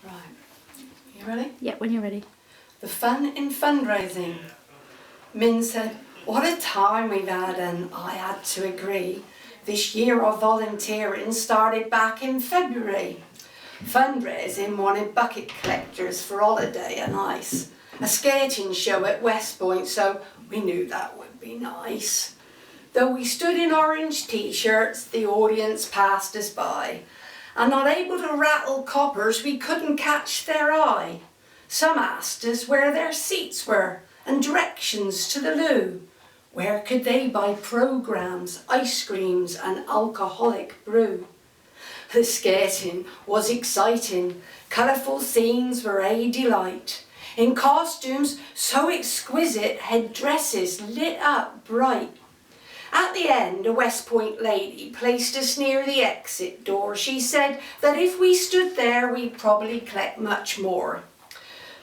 Right. You ready? Yeah, when you're ready. The fun in fundraising. Min said, what a time we've had, and I had to agree. This year of volunteering started back in February. Fundraising wanted bucket collectors for holiday and ice. A skating show at West Point, so we knew that would be nice. Though we stood in orange t-shirts, the audience passed us by. And not able to rattle coppers, we couldn't catch their eye. Some asked us where their seats were and directions to the loo. Where could they buy programmes, ice creams and alcoholic brew? The skating was exciting. Colourful scenes were a delight. In costumes so exquisite, headdresses lit up bright. At the end, a West Point lady placed us near the exit door. She said that if we stood there, we'd probably collect much more.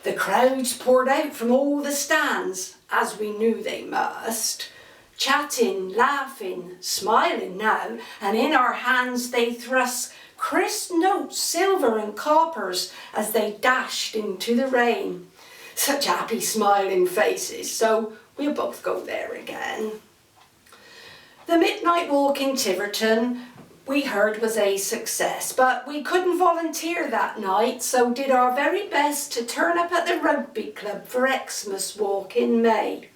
The crowds poured out from all the stands, as we knew they must, chatting, laughing, smiling now, and in our hands they thrust crisp notes, silver and coppers, as they dashed into the rain. Such happy smiling faces, so we'll both go there again. The midnight walk in Tiverton, we heard, was a success, but we couldn't volunteer that night, so did our very best to turn up at the rugby club for Xmas walk in May,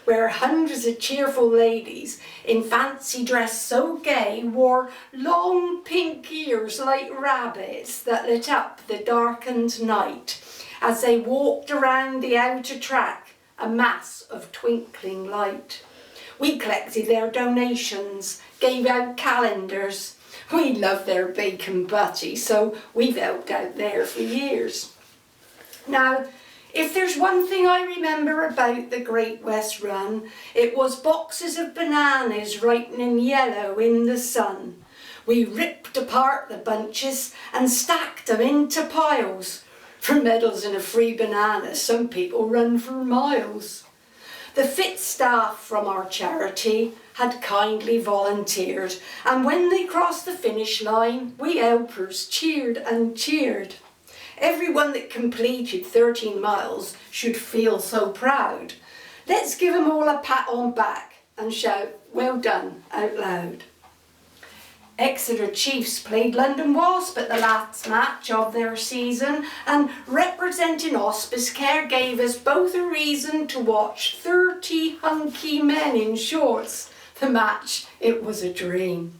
where hundreds of cheerful ladies in fancy dress so gay wore long pink ears like rabbits that lit up the darkened night as they walked around the outer track, a mass of twinkling light. We collected their donations, gave out calendars. We love their bacon butty, so we've helped out there for years. Now, if there's one thing I remember about the Great West Run, it was boxes of bananas ripening yellow in the sun. We ripped apart the bunches and stacked them into piles. For medals and a free banana, some people run for miles. The fit staff from our charity had kindly volunteered, and when they crossed the finish line, we helpers cheered and cheered. Everyone that completed 13 miles should feel so proud. Let's give them all a pat on back and shout, well done, out loud. Exeter Chiefs played London Wasp at the last match of their season, and representing Hospiscare gave us both a reason to watch 30 hunky men in shorts. The match, it was a dream.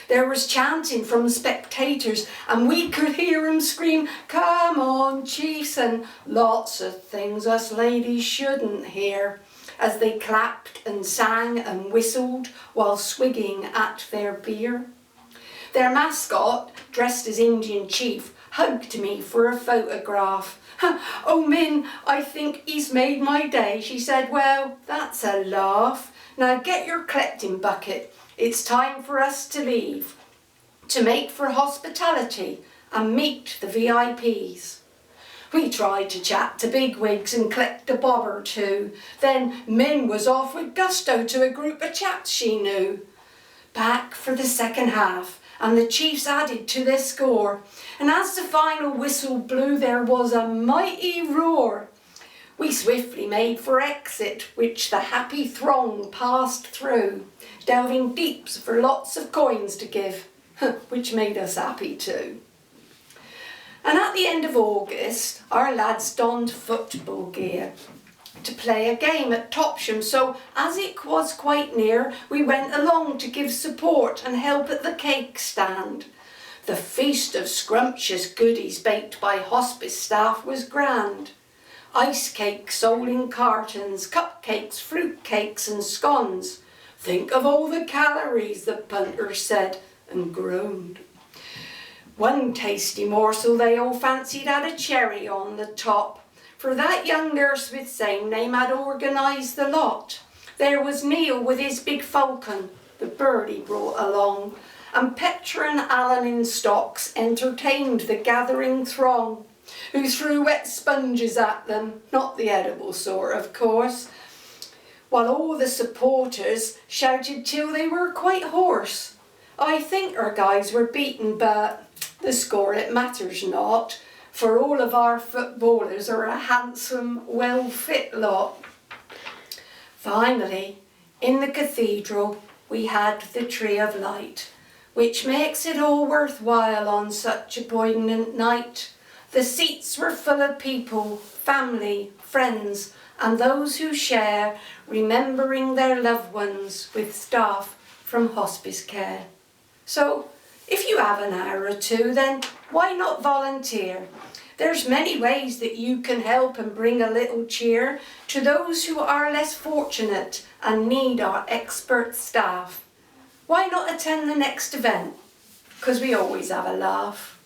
There was chanting from spectators, and we could hear them scream, come on Chiefs, and lots of things us ladies shouldn't hear, as they clapped and sang and whistled while swigging at their beer. Their mascot, dressed as Indian Chief, hugged me for a photograph. Oh, Min, I think he's made my day. She said, well, that's a laugh. Now get your collecting bucket. It's time for us to leave, to make for hospitality and meet the VIPs. We tried to chat to bigwigs and collect a bob or two. Then Min was off with gusto to a group of chaps she knew. Back for the second half, and the Chiefs added to their score. And as the final whistle blew, there was a mighty roar. We swiftly made for exit, which the happy throng passed through, delving deeps for lots of coins to give, which made us happy too. And at the end of August, our lads donned football gear to play a game at Topsham, so as it was quite near, we went along to give support and help at the cake stand. The feast of scrumptious goodies baked by hospice staff was grand. Ice cakes sold in cartons, cupcakes, fruit cakes and scones. Think of all the calories, the punter said and groaned. One tasty morsel they all fancied had a cherry on the top, for that young nurse with same name had organised the lot. There was Neil with his big falcon, the bird he brought along, and Petra and Alan in stocks entertained the gathering throng, who threw wet sponges at them, not the edible sort of course, while all the supporters shouted till they were quite hoarse. I think our guys were beaten, but the score it matters not. for all of our footballers are a handsome, well-fit lot. Finally, in the cathedral, we had the Tree of Light, which makes it all worthwhile on such a poignant night. The seats were full of people, family, friends, and those who share, remembering their loved ones with staff from Hospiscare. So, if you have an hour or two, then why not volunteer? There's many ways that you can help and bring a little cheer to those who are less fortunate and need our expert staff. Why not attend the next event? Because we always have a laugh.